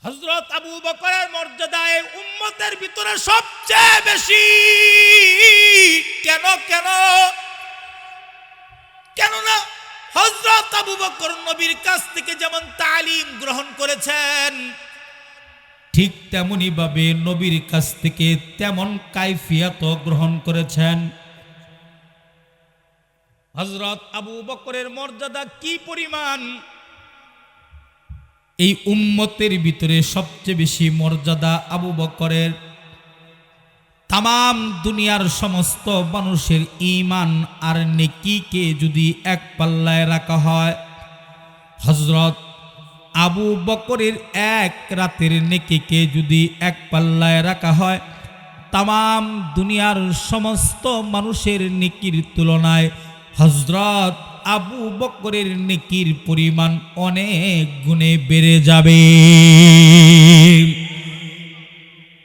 হযরত আবু বকরের মর্যাদা এই উম্মতের ভিতরে সবচেয়ে বেশি। কেন কেন কেননা হযরত আবু বকর নবীর কাছ থেকে যেমন তালিম গ্রহণ করেছেন, ঠিক তেমনি ভাবে নবীর কাছ থেকে তেমন কাইফিয়ত গ্রহণ করেছেন। হযরত আবু বকরের মর্যাদা কি পরিমাণ, এই উম্মতের ভিতরে সবচেয়ে বেশি মর্যাদা আবু বকরের। তাম দুনিয়ার সমস্ত মানুষের ঈমান আর নেকিকে যদি এক পাল্লায় রাখা হয়, হযরত আবু বকরের এক রাতের নেকিকে যদি এক পাল্লায় রাখা হয়, তাম দুনিয়ার সমস্ত মানুষের নেকির তুলনায় হযরত আবু বকরের নেকির পরিমাণ অনেক গুণে বেড়ে যাবে।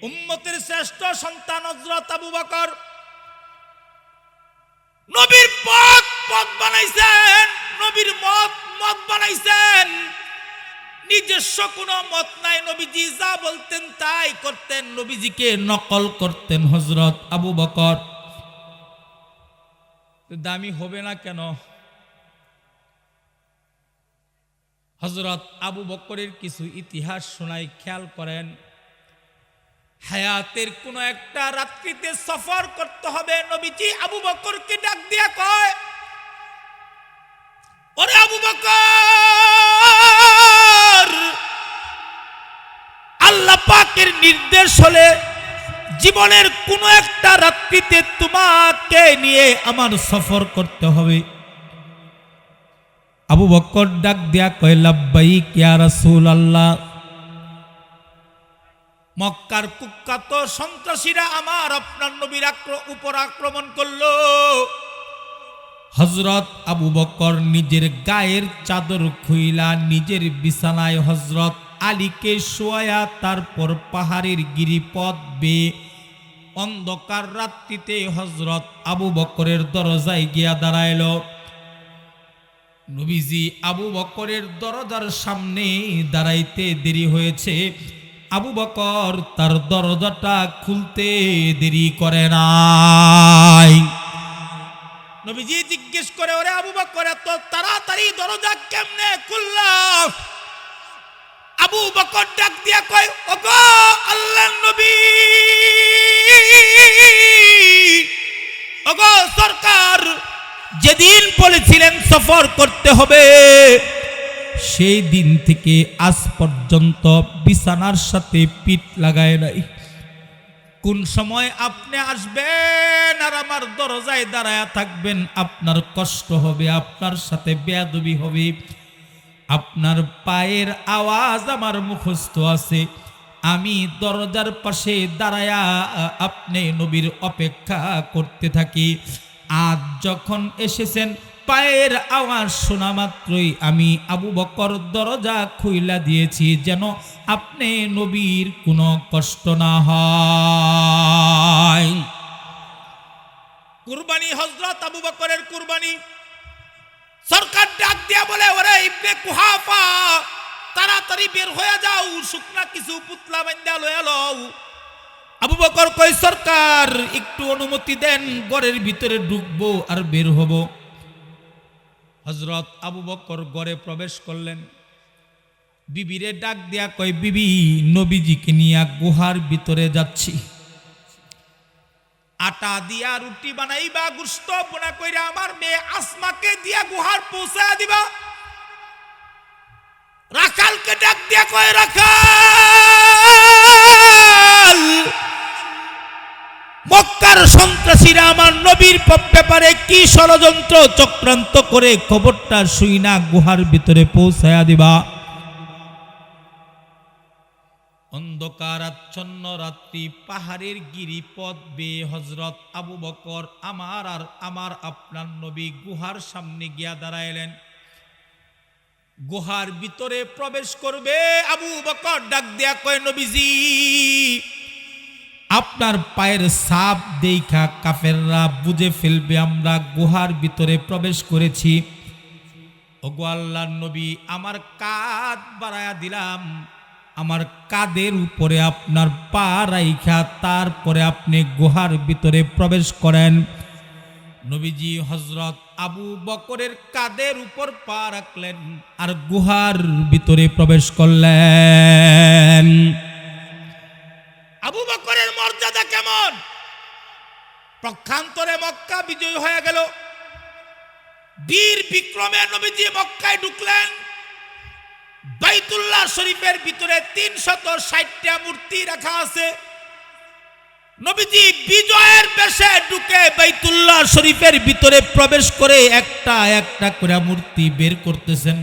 উম্মতের শ্রেষ্ঠ সন্তান হযরত আবু বকর নবীর পথ পথ বানাইছেন, নবীর মত মত বানাইছেন। নিজস্ব কোনো মত নাই, নবীজি যা বলতেন তাই করতেন, নবীজিকে নকল করতেন হযরত আবু বকর। দামি হবে না কেন? হযরত আবু বকরের কিছু ইতিহাস শোনাই, খেয়াল করেন। হায়াতের কোন একটা রাত্রিতে সফর করতে হবে, নবীজি আবু বকরকে ডাক দিয়া কয়, ওরে আবু বকর, আল্লাহ পাকের নির্দেশ হলে জীবনের কোন একটা রাত্রিতে তোমাকে নিয়ে আমার সফর করতে হবে। আবু বকর ডাক দিয়া কয়, লাব্বাইক ইয়া রাসূলুল্লাহ। মক্কার কুখ্যাত সন্ত্রাসীরা আমার আপনার নবীর উপর আক্রমণ করলো। হযরত আবু বকর নিজের গায়ের চাদর খুইলা নিজের বিছানায় হযরত আলীকে শোয়া, তারপর পাহাড়ের গিরিপথ বেয়ে অন্ধকার রাত্রিতে হযরত আবু বকরের দরজায় গিয়া দাঁড়াইল। নবীজি আবু বকরের দরজার সামনে দাঁড়াইতে দেরি হয়েছে, আবু বকর তার দরজাটা খুলতে দেরি করে নাই। নবীজি জিজ্ঞেস করে, ওরে আবু বকর, এত তাড়াতাড়ি দরজা কেমনে খুললা? আবু বকর ডাক দিয়া কয়, ওগো আল্লাহর নবী, ওগো সরকার, যেদিন বলেছিলেন সফর করতে হবে, সেই দিন থেকে আজ পর্যন্ত বিছানার সাথে পিঠ লাগায় নাই। কোন সময় আপনি আসবেন আর আমার দরজায় দাঁড়ায়া থাকবেন, আপনার কষ্ট হবে, আপনার সাথে বেয়াদবি হবে। আপনার পায়ের আওয়াজ আমার মুখস্থ আছে, আমি দরজার পাশে দাঁড়ায়া আপনি নবীর অপেক্ষা করতে থাকি। আজ যখন এসেছেন, পায়ের আওয়াজ শোনা মাত্রই আমি আবু বকর দরজা খুইলা দিয়েছি, যেন আপনি নবীর কোনো কষ্ট না হয়। কুরবানি, হযরত আবু বকরের কুরবানি। সরকার ডাক দিয়া বলে, ওরে ইবনে কুহাফা, তাড়াতাড়ি বের হয়ে যাও, শুকনা কিছু পুতলা বান্ধা লয়ে লও। আবু বকর কয়, সরকার একটু অনুমতি দেন, ঘরের ভিতরে ঢুকবো আর বের হব। হযরত আবু বকর ঘরে প্রবেশ করলেন। বিবিরে ডাক দিয়া কয়, বিবি, নবীজিকে নিয়ে গুহার ভিতরে যাচ্ছি। আটা দিয়া রুটি বানাইবা, গোশত বোনা কইরা আমার মেয়ে আসমাকে দিয়া গুহার পৌঁছায়া দিবা। রাখালকে ডাক দিয়া কয়, রাখাল, মক্কার সন্ত্রাসীরা আমার নবীর ব্যাপারে কি ষড়যন্ত্র চক্রান্ত করে খবরটা শুইনা গুহার ভিতরে পৌঁছায়া দিবা। অন্ধকার আচ্ছন্ন রাত্রি, পাহাড়ের গিরিপথ বেয়ে হযরত আবু বকর আমার আপনার নবী গুহার সামনে গিয়া দাঁড়াইলেন। গুহার ভিতরে প্রবেশ করবে, আবু বকর ডাক দিয়া কয়, নবীজি, আপনার পায়ের ছাপ দেখা কাফেররা বুঝে ফেলবে আমরা গুহার ভিতরে প্রবেশ করেছি। ওগো আল্লাহর নবী, আমার কাঁধ বাড়ায়া দিলাম, আমার কাদের উপরে আপনার পা রাইখা তারপরে আপনি গুহার ভিতরে প্রবেশ করেন। নবীজি হযরত আবু বকরের কাদের উপর পা রাখলেন আর গুহার ভিতরে প্রবেশ করলেন। আবু বকরের মর্যাদা কেমন! পক্ষান্তরে মক্কা বিজয় হয়ে গেল, বীর বিক্রমে নবীজি মক্কায় ঢুকলেন। বাইতুল্লাহ শরীফের ভিতরে ৩৬০টা মূর্তি রাখা আছে। নবীজি বিজয়ের বেশে ঢুকে বাইতুল্লাহ শরীফের ভিতরে প্রবেশ করে একটা একটা করে মূর্তি বের করতেছেন।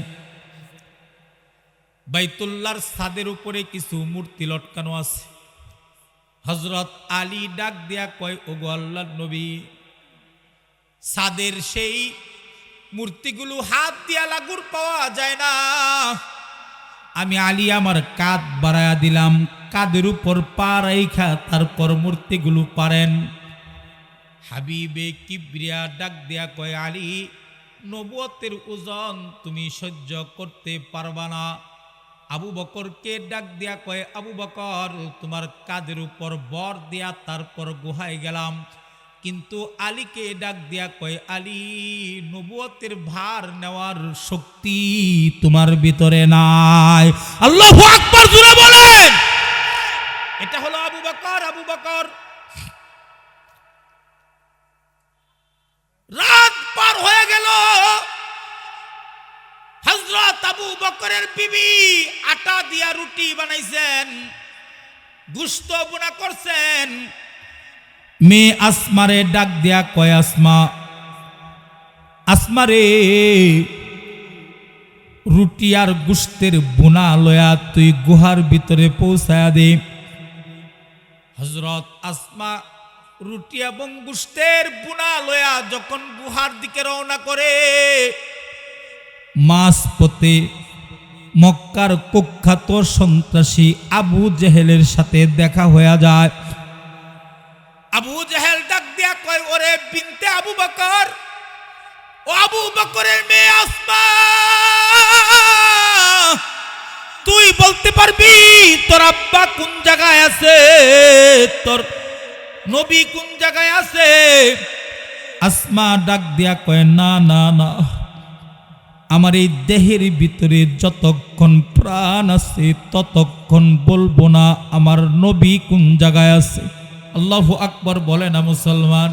বাইতুল্লাহর ছাদের উপরে কিছু মূর্তি লটকানো আছে। হযরত আলী ডাক দিয়া কয়, ওগো আল্লাহর নবী, ছাদের সেই মূর্তিগুলো হাত দিয়া লাগুর পাওয়া যায় না। আমি আলী আমার কাঁধ বাড়ায়া দিলাম, কাদের উপর পা রাইখা তারপর মূর্তিগুলো পারেন। হাবিবে কিবরিয়া ডাক দিয়া কয়, আলী, নবুয়তের ওজন তুমি সহ্য করতে পারবা না। আবু বকরকে ডাক দিয়া কয়, আবু বকর, তোমার কাদের উপর বর দিয়া তারপর গুহায় গেলাম। কিন্তু আলীকে ডাক দিয়া কয়, আলী, নবুয়তের ভার নেওয়ার শক্তি তোমার ভিতরে নাই। আল্লাহু আকবার, জোরে বলেন। এটা হলো আবু বকর। আবু বকর রাত পার হয়ে গেল। হযরত আবু বকরের বিবি আটা দিয়া রুটি বানাইছেন, গোশত বোনা করছেন। মেয়ে আসমারে ডাক দিয়া কয়, আসমা, আসমারে, রুটি আর গোশতের বোনা লয়া তুই গুহার ভিতরে পৌঁছায়া দে। হযরত আসমা রুটি এবং গোশতের বোনা লয়া যখন গুহার দিকে রওনা করে, মাঝপথে মক্কার কুখ্যাত সন্ত্রাসী আবু জেহেলের সাথে দেখা হয়ে যায়। আবু জেহেল ডাক দিয়া কয়, ওরে বিনতে আবু বকর, ও আবু বকরের মেয়ে আসমা, তুই বলতে পারবি তোর আব্বা কোন জায়গায় আছে, তোর নবী কোন জায়গায় আছে? আসমা ডাক দিয়া কয়, না না না, আমার এই দেহের ভিতরে যতক্ষণ প্রাণ আছে ততক্ষণ বলবো না আমার নবী কোন জায়গায় আছে। আল্লাহু আকবার বলে না মুসলমান।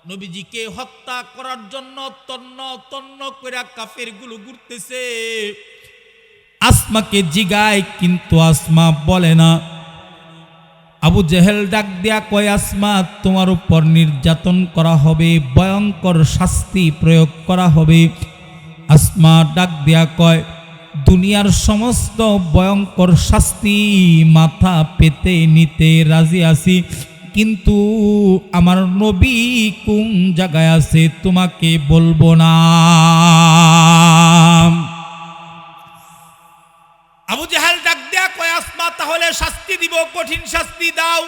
নবীজিকে হত্যা করার জন্য তন্ন তন্ন করে কাফেরগুলো ঘুরতেছে। আসমাকে জিগায়, কিন্তু আসমা বলে না। আবু জেহেল ডাক দিয়া কয়, আসমা, তোমার উপর নির্যাতন করা হবে, ভয়ঙ্কর শাস্তি প্রয়োগ করা হবে। আসমা ডাক দিয়া কয়, দুনিয়ার সমস্ত ভয়ঙ্কর শাস্তি মাথা পেতে নিতে রাজি আছি, কিন্তু আমার নবী কোন জায়গায় আছে তোমাকে বলবো না। আবু জেহেল ডাক দিয়া কয়, আসমা, তাহলে শাস্তি দিব, কঠিন শাস্তি দাও।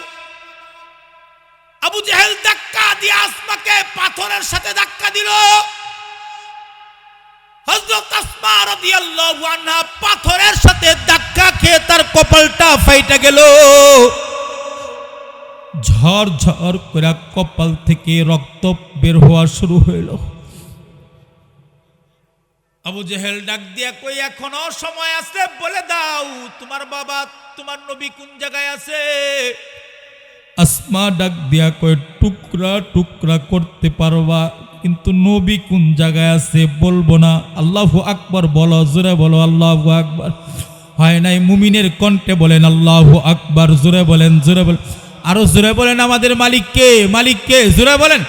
আবু জেহেল ধাক্কা দিয়ে আসমাকে পাথরের সাথে ধাক্কা দিল। হযরত আসমা রাদিয়াল্লাহু আনহা পাথরের সাথে ধাক্কা খেয়ে তার কপালটা ফাইটা গেল। ঝড় ঝড় করে কপাল থেকে রক্ত বের হওয়া শুরু হইল। আবু জেহেল ডাক দিয়া কই, এখনো সময় আছে, বলে দাও তোমার বাবা, তোমার নবী কোন জায়গায় আছে? আসমা ডাক দিয়া কই, টুকরা টুকরা করতে পারবা, কিন্তু নবী কোন জায়গায় আছে বলবো না। আল্লাহু আকবার বলো, জোরে বলো আল্লাহু আকবার। হয় নাই মুমিনের কণ্ঠে বলেন আল্লাহু আকবার, জোরে বলেন, জোরে বলেন, আরো জোরে বলেন। আমাদের মালিককে, মালিককে, জোরে বলেন।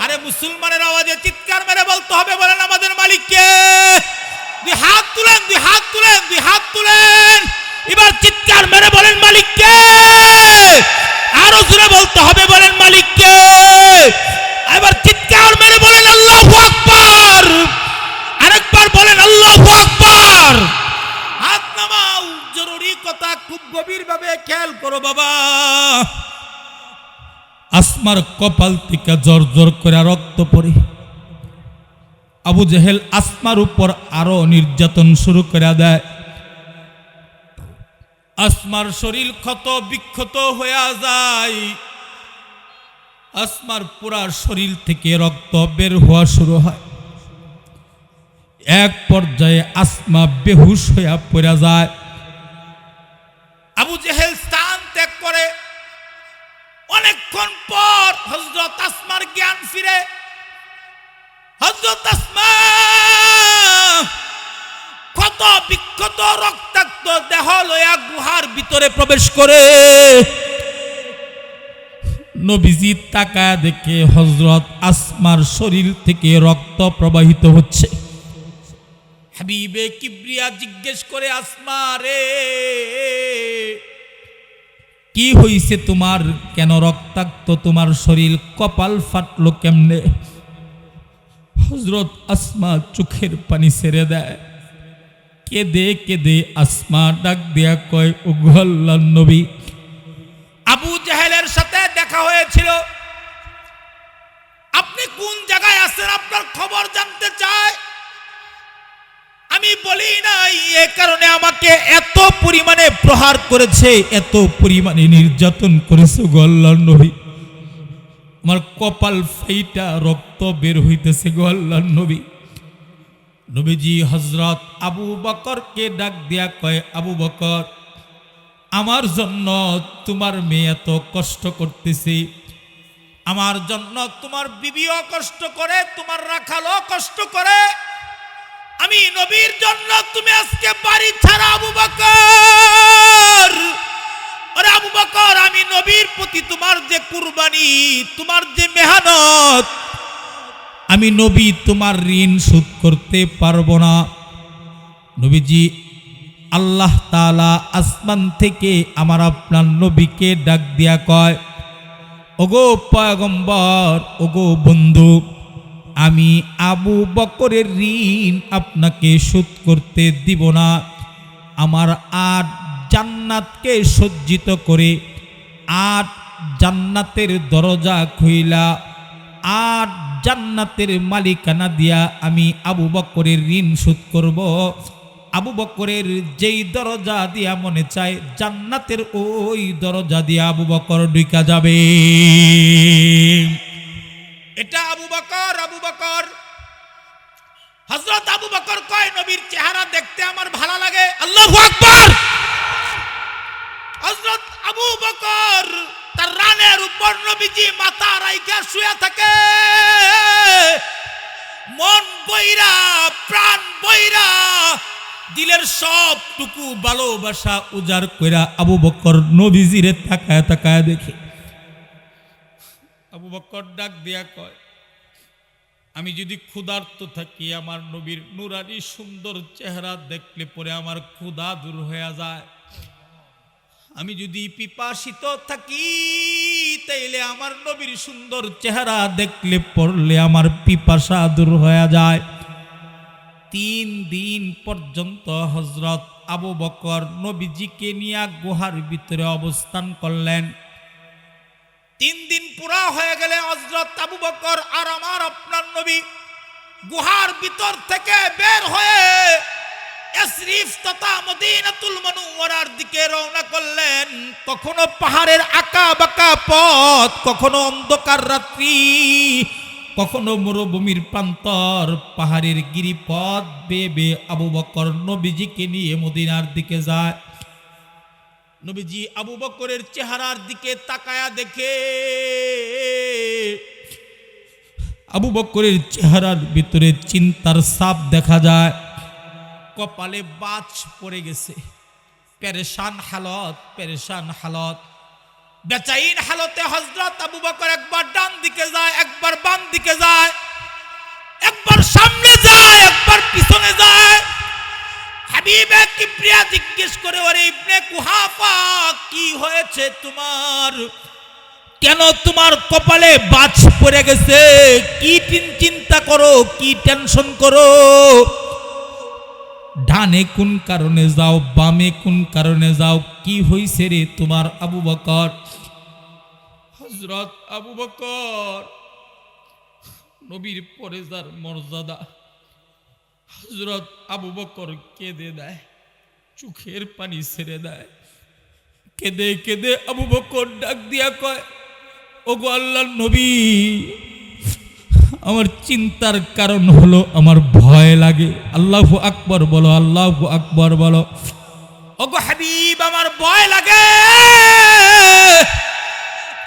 আরে মুসলমানের আওয়াজে চিৎকার মেরে বলতে হবে, বলেন আমাদের মালিককে। দুই হাত তুলেন, দুই হাত তুলেন, দুই হাত তুলেন। এবার চিৎকার মেরে বলেন মালিককে। আরো জোরে বলতে হবে, বলেন মালিককে। এবার চিৎকার মেরে বলেন আল্লাহু আকবার। আরেকবার বলেন আল্লাহু আকবার। হাত নামাও। জরুরি কথা, খুব গভীরভাবে খেয়াল করো বাবা। আসমার কপাল থেকে জোর জোর করে রক্ত পড়ে। আবু জেহেল আসমার উপর আরো নির্যাতন শুরু করে দেয়। আসমার শরীর ক্ষত বিক্ষত হয়ে যায়, আসমার পুরা শরীর থেকে রক্ত বের হওয়া শুরু হয়। এক পর্যায়ে আসমা বেহুশ হইয়া পড়ে যায়। আবু জেহেল স্থান ত্যাগ করে। অনেকক্ষণ পর হযরত আসমার জ্ঞান ফিরে। হযরত আসমা ক্ষত বিক্ষত রক্তাক্ত দেহ লইয়া গুহার ভিতরে প্রবেশ করে। নবীজি তাকায় দেখে হযরত আসমার শরীর থেকে রক্ত প্রবাহিত হচ্ছে। হাবিবে কিবরিয়া জিজ্ঞেস করে, আসমা রে, কি হইছে তোমার? কেন রক্তাক্ত তোমার শরীর? কপাল ফাটলো কেমনে? হযরত আসমা চোখের পানি ছেড়ে দেয়। কেঁদে কেঁদে আসমা ডাক দিয়া কয়, ওগো আল্লাহর নবী, আবু জাহেলের সাথে দেখা হয়েছিল, আপনি কোন জায়গায় আছেন আপনার খবর জানতে চায়। আমি বলি নাই, এ কারণে আমাকে এত পরিমাণে প্রহার করেছে, এত পরিমাণে নির্যাতন করেছে গো আল্লাহর নবী। আমার কপাল ফাইটা রক্ত বের হইতেছে গো আল্লাহর নবী। নবীজি হযরত আবু বকরকে ডাক দিয়া কয়, আবু বকর, আমার জন্য তোমার মেয়ে এত কষ্ট করতেছে, আমার জন্য তোমার বিবিও কষ্ট করে, তোমার রাখালও কষ্ট করে, আমি নবীর জন্য তুমি আজকে বাড়ি ছাড়া আবু বকর। আরে আবু বকর, আমি নবীর প্রতি তোমার যে কুরবানি, তোমার যে মেহনত, আমি নবী তোমার ঋণ শোধ করতে পারবো না। নবীজি আল্লাহ তাআলা আসমান থেকে আমার আপনার নবীকে ডাক দিয়া কয়, ওগো পয়গম্বর, ওগো বন্ধু, আমি আবু বকরের ঋণ আপনাকে শোধ করতে দিব না। আমার 8 জান্নাতকে সজ্জিত করে 8 জান্নাতের দরজা খুইলা 8 জান্নাতের মালিকানা দিয়া আমি আবু বকরের ঋণ শোধ করব। আবু বকরের যেই দরজা দিয়া মনে চায় জান্নাতের ওই দরজা দিয়া আবু বকর ঢুকা যাবে। এটা আবু বকর। আবু বকর, হযরত আবু বকর কয়, নবীর চেহারা দেখতে আমার ভালো লাগে। আল্লাহু আকবার। হযরত আবু বকর তার রানের উপর নবীজি মাথা রাইখা শুয়ে থাকে। মন বইরা, প্রাণ বইরা, দিলের সবটুকু ভালোবাসা উজাড় কইরা আবু বকর নবীজিরে তাকায় তাকায় দেখে। আবু বকর ডাক দিয়া কয়, আমি যদি ক্ষুধার্ত থাকি, আমার নবীর নুরানি সুন্দর চেহারা দেখলে পরে আমার ক্ষুধা দূর হয়ে যায়। আমি যদি পিপাসিত থাকি, তাইলে আমার নবীর সুন্দর চেহারা দেখলে পড়লে আমার পিপাসা দূর হয়ে যায়। 3 দিন পর্যন্ত হযরত আবু বকর নবীজিকে নিয়ে গুহার ভিতরে অবস্থান করলেন। 3 দিন পুরা হয়ে গেলে হযরত আবু বকর আর আমার আপনার নবী গুহার ভিতর থেকে বের হয়ে ইয়াসরিফ তথা মদিনাতুল মুনাওয়ারার দিকে রওনা করলেন। কখনো পাহাড়ের আঁকা বাঁকা পথ, কখনো অন্ধকার রাত্রি, কখনো মরুভূমির প্রান্তর, পাহাড়ের গিরিপথ বেয়ে বেয়ে আবু বকর নবীজিকে নিয়ে মদিনার দিকে যায়। নবীজি আবু বকরের চেহারার দিকে তাকায়া দেখে আবু বকরের চেহারার ভিতরে চিন্তার ছাপ দেখা যায়। কপালে বাজ পড়ে গেছে, পেরেশান হালত, পেরেশান হালত, বেচাইন হালতে হযরত আবু বকর একবার ডান দিকে যায়, একবার বাম দিকে যায়, একবার সামনে যায়, একবার পিছনে যায়। হাবিবে কিবরিয়া জিজ্ঞেস করে, ওরে ইবনে কুহাফা, কি হয়েছে তোমার? কেন তোমার কপালে বাজ পড়ে গেছে? কি চিন্তা করো, কি টেনশন করো? ডানে কোন কারণে যাও, বামে কোন কারণে যাও, কি হইছে রে তোমার আবু বকর? হযরত আবু বকর, নবীর পরে যার মর্যাদা, হযরত আবু বকর কেঁদে দেয়, চোখের পানি ছেড়ে দেয়। কেঁদে কেঁদে আবু বকর ডাক দিয়া কয়, ওগো আল্লাহর নবী, আমার চিন্তার কারণ হলো আমার ভয় লাগে। আল্লাহু আকবার বলো, আল্লাহু আকবার বলো। ওগো হাবিব, আমার ভয় লাগে।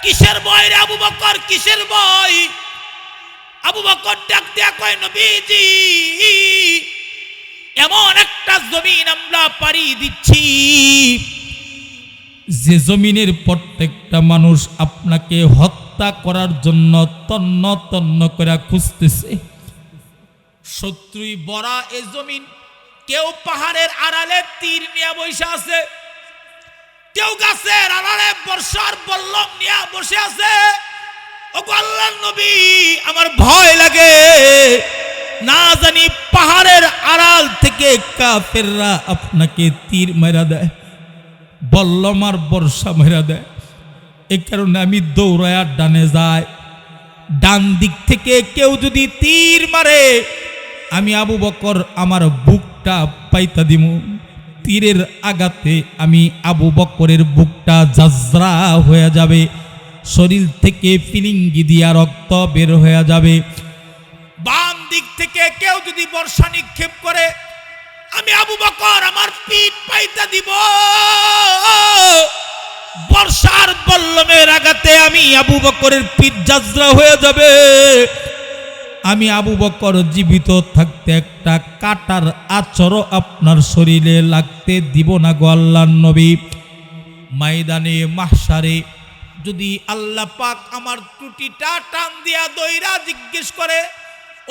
কিসের ভয় রে আবু বকর, কিসের ভয়? আবু বকর ডাক দিয়া কয়, নবীজি, এমন একটা জমিন আমরা পাড়ি দিচ্ছি যে জমিনের প্রত্যেকটা মানুষ আপনাকে হত্যা করার জন্য তন্ন তন্ন করে খুঁজতেছে। শত্রুই বড়া এই জমিন। কেউ পাহাড়ের আড়ালে তীর নিয়ে বসে আছে, কেউ গাছের আড়ালে বর্ষার বল্লম নিয়ে বসে আছে। ওগো আল্লাহর নবী, আমার ভয় লাগে, না জানি পাহাড়ের আড়াল থেকে কাফেররা আপনাকে তীর মেরা দেয়, বল্লম আর বর্ষা মেরা দেয়। এই কারণে আমি দৌড়ায়া ডানে যাই। ডান দিক থেকে কেউ যদি তীর মারে, আমি আবু বকর আমার বুকটা পাইতা দিমু। তীরের আঘাতে আমি আবু বকরের বুকটা জাজরা হয়ে যাবে, শরীর থেকে ফিলিঙ্গি দিয়া রক্ত বের হয়ে যাবে। বাম দিক থেকে কেউ যদি বর্ষা নিক্ষেপ করে, আমি আবু বকর আমার পিঠ পাইতা দিব। বর্ষার বল্লমের আঘাতে আমি আবু বকরের পিঠ জাজরা হয়ে যাবে। আমি আবু বকর জীবিত থাকতে একটা কাটার আচরও আপনার শরীরে লাগতে দিব না গো আল্লাহর নবী। ময়দানে মাহশারে যদি আল্লাহ পাক আমার টুটিটা টান দিয়া দইরা জিজ্ঞেস করে,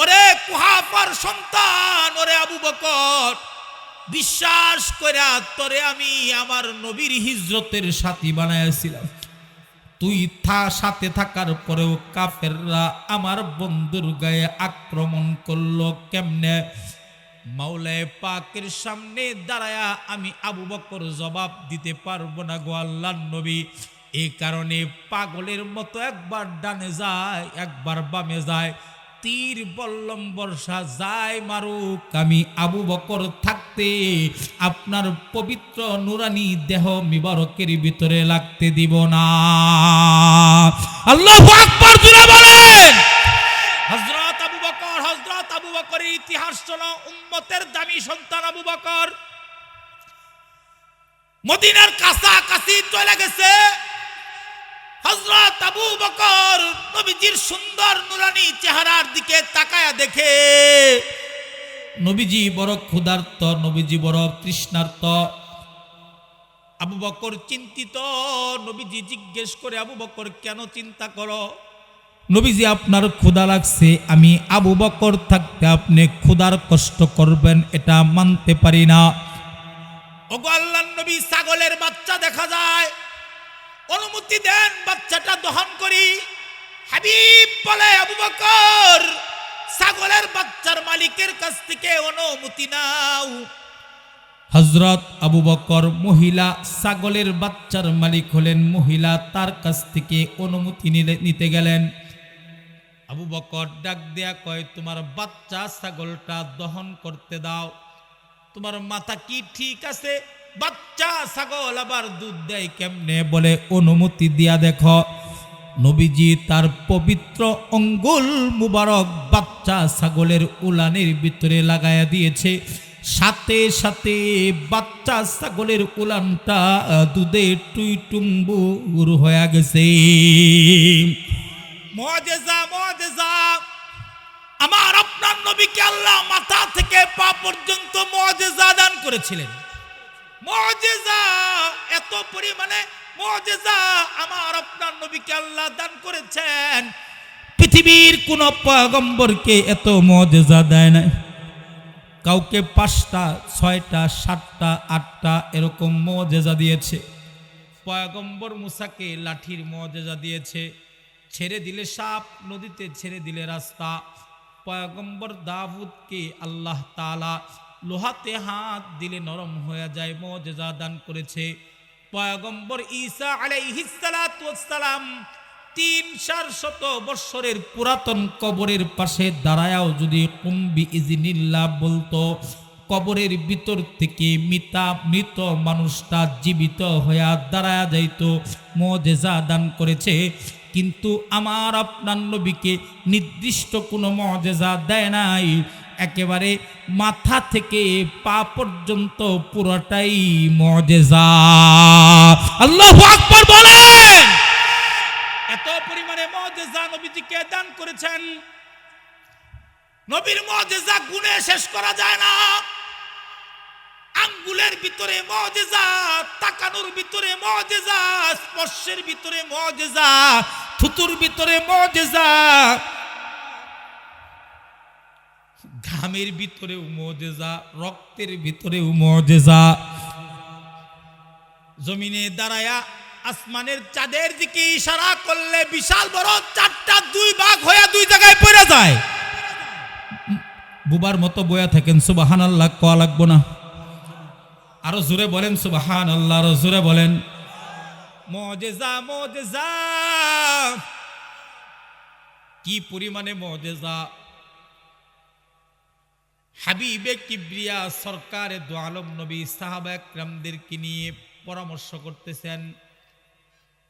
ওরে কুহাফার সন্তান, ওরে আবু বকর, বিশ্বাস কইরা তোরে আমি আমার নবীর হিজরতের সাথী বানাইছিলাম, তুই সাথে থাকার পরেও কাফেররা আমার বন্ধুর গায়ে আক্রমণ করলো কেমনে? মাওলায়ে পাকের সামনে দাঁড়ায়া আমি আবু বকর জবাব দিতে পারবো না গো আল্লাহর নবী। এই কারণে পাগলের মতো একবার ডানে যায়, একবার বামে যায়, তীর বল্লম বর্ষা যায় মারুক, আমি আবু বকর থাকতে আপনার পবিত্র নুরানি দেহ মিবারকের ভিতরে লাগতে দিব না। আল্লাহু আকবার জোরে বলেন। হযরত আবু বকরের ইতিহাস চলো, উম্মতের দামি সন্তান আবু বকর মদিনার কাছাকাছি চলে গেছে। হযরত আবু বকর নবীজির সুন্দর নুরানি চেহারার দিকে তাকায়া দেখে নবীজি বড় ক্ষুধার্ত, নবীজি বড় তৃষ্ণার্ত। আবু বকর চিন্তিত। নবীজি জিজ্ঞেস করে, আবু বকর কেন চিন্তা করো? নবীজি, আপনার ক্ষুধা লাগছে, আমি আবু বকর থাকতে আপনি ক্ষুধার কষ্ট করবেন এটা মানতে পারি না। ওগো আল্লাহর নবী, ছাগলের বাচ্চা দেখা যায়, অনুমতি দেন বাচ্চাটা দহন করি। হাবিব বলে, আবু বকর, ছাগলের বাচ্চার মালিকের কাছ থেকে অনুমতি নাও। হযরত আবু বকর মহিলা ছাগলের বাচ্চার মালিক হলেন মহিলা, তার কাছ থেকে অনুমতি নিতে গেলেন। আবু বকর ডাক দেয়া কয়, তোমার বাচ্চা ছাগলটা দহন করতে দাও। তোমার মাথা কি ঠিক আছে? বাচ্চা ছাগল আবার দুধ দেয় কেমনে? বলে, অনুমতি দিয়া দেখো। নবীজি তার পবিত্র অঙ্গুল মুবারক বাচ্চা ছাগলের উলানের ভিতরে লাগায়া দিয়েছে। সাথে সাথে বাচ্চা ছাগলের উলানটা দুধে টুইটুম্বুর হয়ে গেছে। মুআজিজা, মুআজিজা! আমার আপনার নবীকে আল্লাহ মাথা থেকে পা পর্যন্ত মুআজিজা দান করেছিলেন। মুআজিজা, এত পরিমাণে মুআজিজা আমার আপনার নবীকে আল্লাহ দান করেছেন। পৃথিবীর কোন পয়গম্বরকে এত মুআজিজা দেয় নাই। কাউকে 5টা, 6টা, 7টা, 8টা এরকম মুআজিজা দিয়েছে। পয়গম্বর মুসাকে লাঠির মুআজিজা দিয়েছে, ছেড়ে দিলে সাপ, নদীতে ছেড়ে দিলে রাস্তা। পয়গম্বর দাউদকে আল্লাহ তাআলা লোহাতে হাত দিলে নরম হয়ে যায়, মুআজিজা দান করেছে। পয়গম্বর ঈসা আলাইহিস সালাতু ওয়াস সালাম 300 বছরের পুরাতন কবরের পাশে দাঁড়ায়াও যদি কুম্বি ইজনিল্লাহ বলতো, কবরের ভিতর থেকে মৃত মানুষটা জীবিত হইয়া দাঁড়ায়া যাইত, মুজিজা দান করেছে। কিন্তু আমার আপনার নবীকে নির্দিষ্ট কোনো মুজিজা দেয় নাই, একেবারে মাথা থেকে পা পর্যন্ত পুরোটাই মুজিজা। আল্লাহু আকবার বলেন। এত পরিমাণে মুজিজা নবীজিকে দান করেছেন, নবীর মুজিজা গুণে শেষ করা যায় না। আঙ্গুলের ভিতরে মুজিজা, তাকানোর ভিতরে মুজিজা, স্পর্শের ভিতরে মুজিজা, থুতুর ভিতরে মুজিজা, ঘামের ভিতরেও মুজিজা, রক্তের ভিতরেও মুজিজা। জমিনে দাঁড়ায়া আসমানের চাঁদের দিকে ইশারা করলে বিশাল বড় চারটা দুই ভাগ হয়ে দুই জায়গায় পড়ে যায়। বুবার মতো বয়া থাকেন, সুবহানাল্লাহ কোয়া লাগবো না? আরো জোরে বলেন সুবহানাল্লাহ, আরো জোরে বলেন। মুজিজা, মুজিজা, কি পরিমাণে মুজিজা! হাবিবে কিবরিয়া সরকারে দু আলম নবী সাহাবা একরামদেরকে নিয়ে পরামর্শ করতেছেন।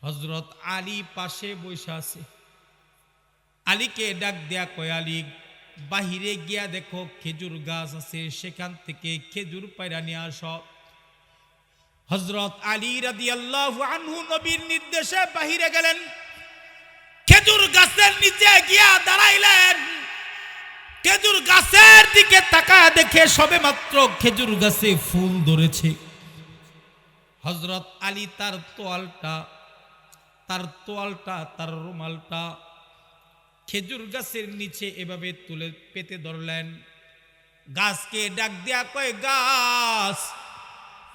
হযরত আলী পাশে বসে আছে। আলীকে ডাক দেয়া কয়, আলী বাহিরে গিয়া দেখো খেজুর গাছ আছে, সেখান থেকে খেজুর পায়রা নিয়ে আসো। হযরত আলী রাদিয়াল্লাহু আনহু নবীর নির্দেশে বাহিরে গেলেন, খেজুর গাছের নিচে গিয়া দাঁড়াইলেন। খেজুর গাছের দিকে তাকায় দেখে সবে মাত্র খেজুর গাছে ফুল ধরেছে। হযরত আলী তার তোয়ালটা তার রুমালটা খেজুর গাছের নিচে এভাবে তুলে পেতে ধরলেন। গাছকে ডাক দেয়া কয়, গাছ,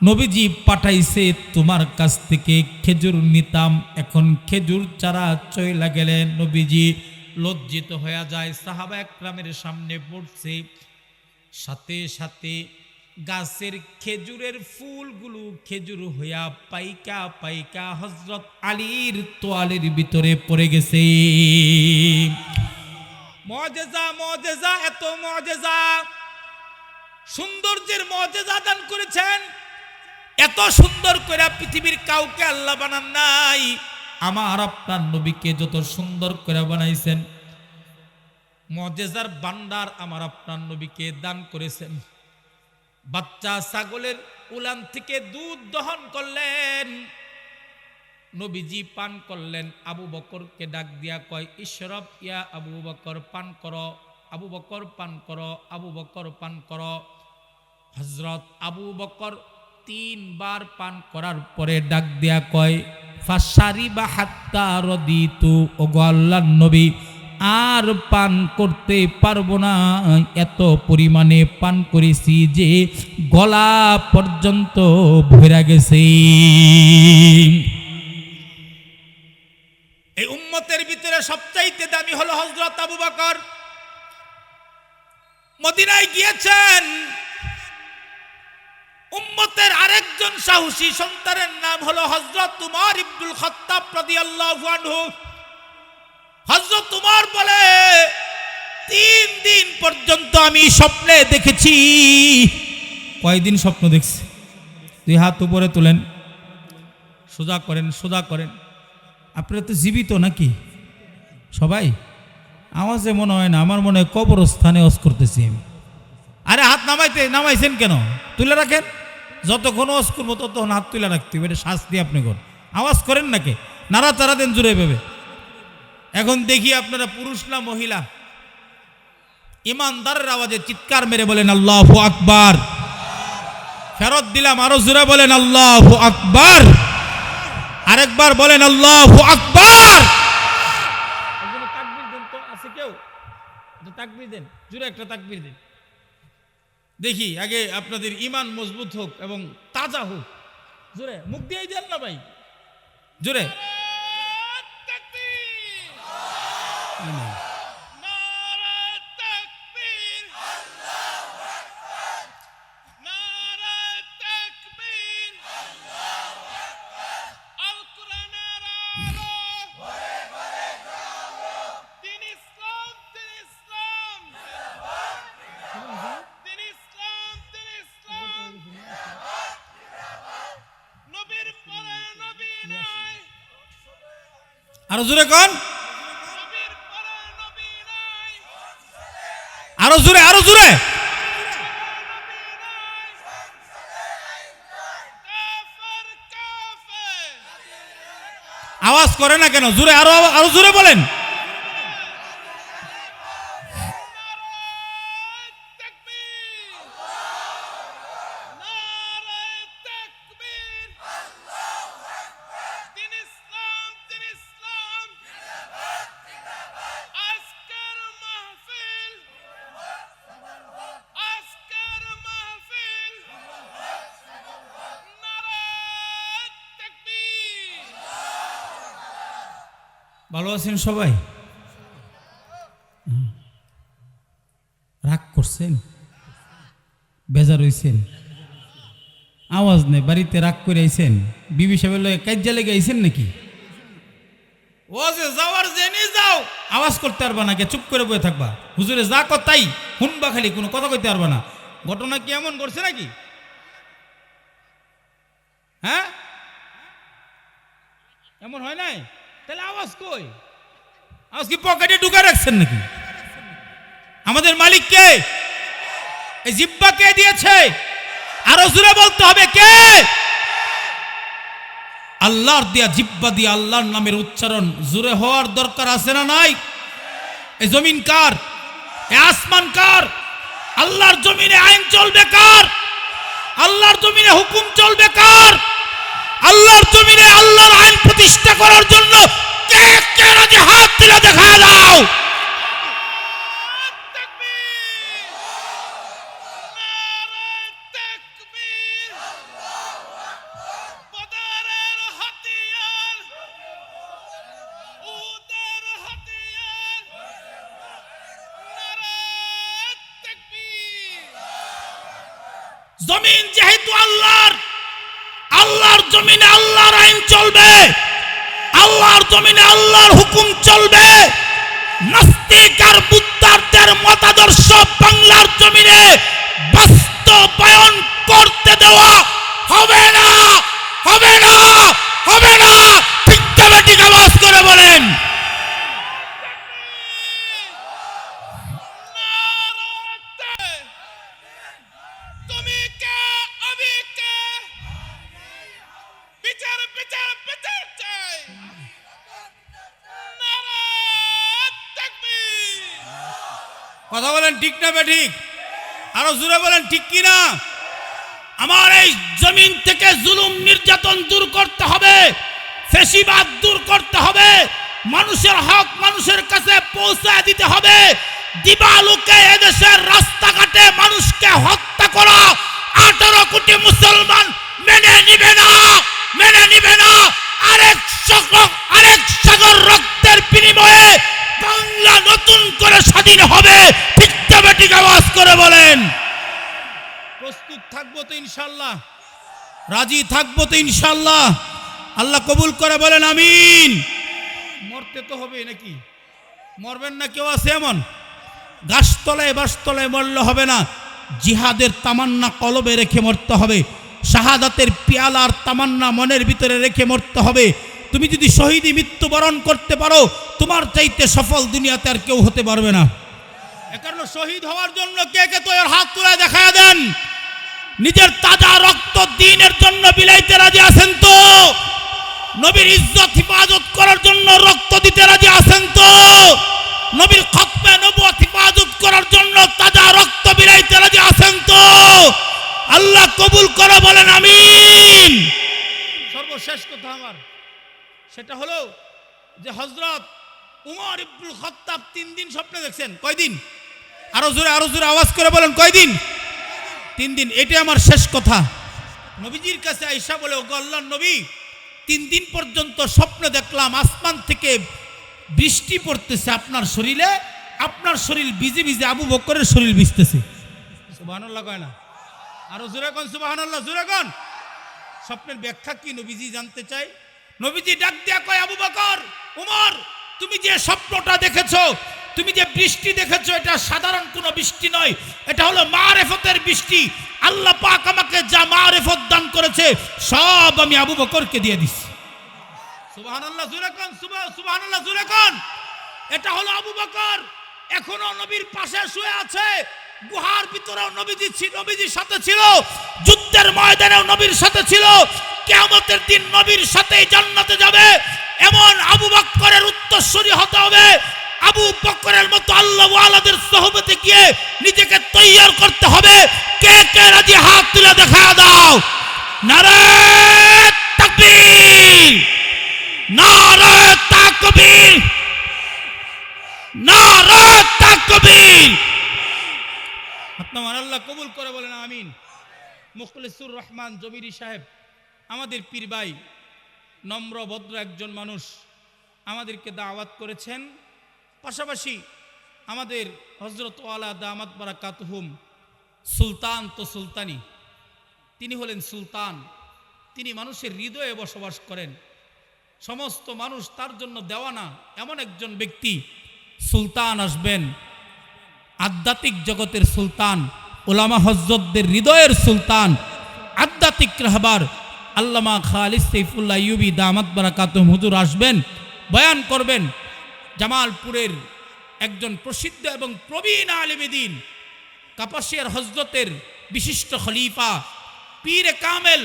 নবীজি পাঠাইছে তোমার কাছ থেকে খেজুর নিতাম, এখন খেজুর চারা চইলা গেলেন। নবীজি লজ্জিত হয়ে যায়, সাহাবা একরামের সামনে পড়ছে। সাথে সাথে গাছের খেজুরের ফুলগুলো খেজুর হইয়া পাইকা পাইকা হযরত আলীর তোয়ালের ভিতরে পড়ে গেছে। মুজিজা, মুজিজা, এত মুজিজা, সৌন্দর্যের মুজিজা দান করেছেন। এত সুন্দর করে পৃথিবীর কাউকে আল্লাহ বানান নাই। আমার আপনার নবীকে যত সুন্দর করে বানাইছেন, মুজিজার ভান্ডার আমার আপনার নবীকে দান করেছেন। বাচ্চা ছাগলের উলান থেকে দুধ দহন করলেন, নবীজি পান করলেন। আবু বকরকে ডাক দিয়া কয়, ইশরাব ইয়া আবু বকর, পান করো। আবু বকর পান করো, আবু বকর পান করো। হযরত আবু বকর 3 বার পান করার পরে ডাক দিয়া কয়, ফাশারিবা হাত্তা রাদিতু, ওগো আল্লাহর নবী আর পান করতে পারবো না, এত পরিমাণে পান করেছি যে গলা পর্যন্ত ভরে গেছে। এই উম্মতের ভিতরে সবচাইতে দামি হলো হযরত আবু বকর। মদিনায় গিয়েছেন, উম্মতের আরেকজন সাহসী সন্তানের নাম হলো হযরত উমর ইবনুল খাত্তাব রাদিয়াল্লাহু আনহু। হযরত উমর বলে, 3 দিন পর্যন্ত আমি স্বপ্নে দেখেছি। কয়দিন স্বপ্ন দেখছি? 2 হাত উপরে তোলেন, সোজা করেন, সোজা করেন। আপনারা তো জীবিত নাকি সবাই? আওয়াজে মনে হয় না, আমার মনে হয় কবরস্থানে ওয়াজ করতেছি আমি। আরে হাত নামাইছেন কেন? তুলে রাখেন, যতক্ষণ ওয়াজ করবো ততক্ষণ হাত তুলে রাখতে হবে। এটা শাস্তি আপনি করেন, আওয়াজ করেন নাকি? নাড়া তারা দেন জুড়ে ভেবে। এখন দেখি আপনারা পুরুষ না মহিলা, ইমানদারের আওয়াজে চিৎকার মেরে বলেন আল্লাহু আকবার। ফেরত দিলাম, আরো জোরে বলেন আল্লাহু আকবার। আরেকবার বলেন আল্লাহু আকবার। তাকবীর দেন তো, আছে কেউ? তাকবীর দেন, জোরে একটা তাকবীর দেন। দেখি আগে আপনাদের ঈমান মজবুত হোক এবং তাজা হোক। জোরে মুখ দিয়ে দেন না ভাই, জোরে। আরো জোরে কোন, আরো জোরে, আরো জোরে। আওয়াজ করে না কেন? জোরে, আরো আরো জোরে বলেন। ভালো আছেন সবাই? রাগ করছেন, বেজার হইছেন, আওয়াজ নেই, বাড়িতে রাগ করে আইছেন, বিবি সাহেবের লগে কাজ্জা লেগে আইছেন নাকি? ও যে যাওয়ার জেনে যাও, আওয়াজ করতে পারবা না, কে চুপ করে বসে থাকবা? হুজুরে যা কথাই শুনবা, খালি কোনো কথা কইতে পারবা না। ঘটনা কি এমন করছে নাকি? হ্যাঁ, এমন হয় নাই? তাহলে আওয়াজ কই? আওয়াজ কি পকেটে ঢুকা রাখছেন নাকি? আমাদের মালিক কে? এই জিহ্বা কে দিয়েছে? আরো জোরে বলতে হবে, কে? আল্লাহর দিয়া জিহ্বা দিয়ে আল্লাহর নামের উচ্চারণ জোরে হওয়ার দরকার আছে না নাই? এই জমিন কার? এই আসমান কার? আল্লাহর জমিনে আইন চলবে কার? আল্লাহর জমিনে হুকুম চলবে কার? আল্লাহর জমিনে আল্লাহর আইন প্রতিষ্ঠা করার জন্য কে কে রাজি? হাত তুলে দেখা দাও। জমিন যেহেতু আল্লাহর, আল্লাহর জমিনে আল্লাহর আইন চলবে, আল্লাহর জমিনে আল্লাহর হুকুম চলবে। নাস্তিক আর বুদ্ধারদের মতাদর্শ বাংলার জমিনে বাস্তবায়ন করতে দেওয়া হবে না, হবে না, হবে না। ঠিক তবে ঠিক আওয়াজ করে বলেন। কথা বলেন ঠিক না বেঠিক? আরো জোরে বলেন ঠিক কি না? আমার এই জমিন থেকে জুলুম নির্যাতন দূর করতে হবে, ফ্যাসিবাদ দূর করতে হবে, মানুষের হক মানুষের কাছে পৌঁছায় দিতে হবে। দিবালোকে এদেশের রাস্তাঘাটে মানুষকে হত্যা করা 18 কোটি মুসলমান মেনে নিবে না, মেনে নিবে না। আরেক সাগর রক্তের বিনিময়ে বাংলা নতুন করে স্বাধীন হবে। ঠিক তবে ঠিক আওয়াজ করে বলেন। প্রস্তুত থাকবো তো ইনশাআল্লাহ? রাজি থাকবো তো ইনশাআল্লাহ? আল্লাহ কবুল করে বলেন আমিন। মরতে তো হবে নাকি? মরবেন না কেউ আছে এমন? গাছতলায় বাসতলায় মরলে হবে না, জিহাদের তামান্না কলবে রেখে মরতে হবে, শাহাদাতের পিয়ালার তামান্না মনের ভিতরে রেখে মরতে হবে। তুমি যদি শহীদি মৃত্যুবরণ করতে পারো, তোমার চাইতে সফল দুনিয়াতে আর কেউ হতে পারবে না। একারণ শহীদ হওয়ার জন্য কে কে তো হাত তুলে দেখা দেন? নিজের তাজা রক্ত দ্বীনের জন্য বিলাইতে রাজি আছেন তো? নবীর ইজ্জত হিফাজত করার জন্য রক্ত দিতে রাজি আছেন তো? নবীর খতমে নবুয়ত হিফাজত করার জন্য তাজা রক্ত বিলাইতে রাজি আছেন তো? আল্লাহ কবুল করে বলেন আমিন। সর্বশেষ কথা আমার সেটা হলো যে হযরত উমর ইবনুল খাত্তাব 3 দিন স্বপ্নে দেখছেন। কয়দিন? আরো জোরে আওয়াজ করে বলেন, কয়দিন? 3 দিন। এটা আমার শেষ কথা। নবীজির কাছে আয়েশা বলে, ওগো আল্লাহর নবী, 3 দিন পর্যন্ত স্বপ্নে দেখলাম আসমান থেকে বৃষ্টি পড়তেছে আপনার শরীরে, আপনার শরীর ভিজে ভিজে আবু বকরের শরীর ভিজতেছে। সুবহানাল্লাহ কয় না? আরো জোরে কোন সুবহানাল্লাহ, জোরে কোন। স্বপ্নের ব্যাখ্যা কি নবীজি জানতে চাই। নবীজি ডাক দিয়া কয়, আবু বকর, উমর, তুমি যে স্বপ্নটা দেখেছো, তুমি যে বৃষ্টি দেখেছো, এটা সাধারণ কোনো বৃষ্টি নয়, এটা হলো মারিফতের বৃষ্টি। আল্লাহ পাক আমাকে যা মারিফত দান করেছে সব আমি আবু বকরকে দিয়ে দিছি। সুবহানাল্লাহ জোরে কোন, সুবহানাল্লাহ জোরে কোন। এটা হলো আবু বকর, এখনো নবীর পাশে শুয়ে আছে। গুহার ভিতরেও নবীজির সাথে ছিল, যুদ্ধের ময়দানেও নবীর সাথে ছিল, কিয়ামতের দিন নবীর সাথেই জান্নাতে যাবে। এমন আবু বকরের উত্তরসূরি হতে হবে। আবু বকরের মতো আল্লাহ ওয়ালাদের সোহবতে গিয়ে নিজেকে তৈয়ার করতে হবে। কে কে রাজি হাত তুলে দেখা দাও। নারে তাকবীর, নারে তাকবীর, নারে তাকবীর। আপনার আল্লাহ কবুল করে বলেন আমিন। মুখলিসুর রহমান জমিরি সাহেব আমাদের পীর ভাই, নম্র ভদ্র একজন মানুষ, আমাদেরকে দাওয়াত করেছেন। পাশাপাশি আমাদের হযরত ওয়ালা দামাত বারাকাতুহুম সুলতান তো সুলতানি, তিনি হলেন সুলতান। তিনি মানুষের হৃদয়ে বসবাস করেন, সমস্ত মানুষ তার জন্য দেওয়ানা। এমন একজন ব্যক্তি সুলতান আসবেন, আধ্যাত্মিক জগতের সুলতান, ওলামা হযরতদের হৃদয়ের সুলতান, আধ্যাত্মিক রাহবার আল্লামা খালিদ সাইফুল্লাহ আইয়ুবী দামাত বারাকাতুহুম হুজুর আসবেন, বয়ান করবেন। জামালপুরের একজন প্রসিদ্ধ এবং প্রবীণ আলেম দ্বীন, কাপাসিয়ার হযরতের বিশিষ্ট খলিফা, পীরে কামেল,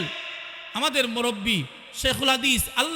আমাদের মুরব্বী শেখুল হাদিস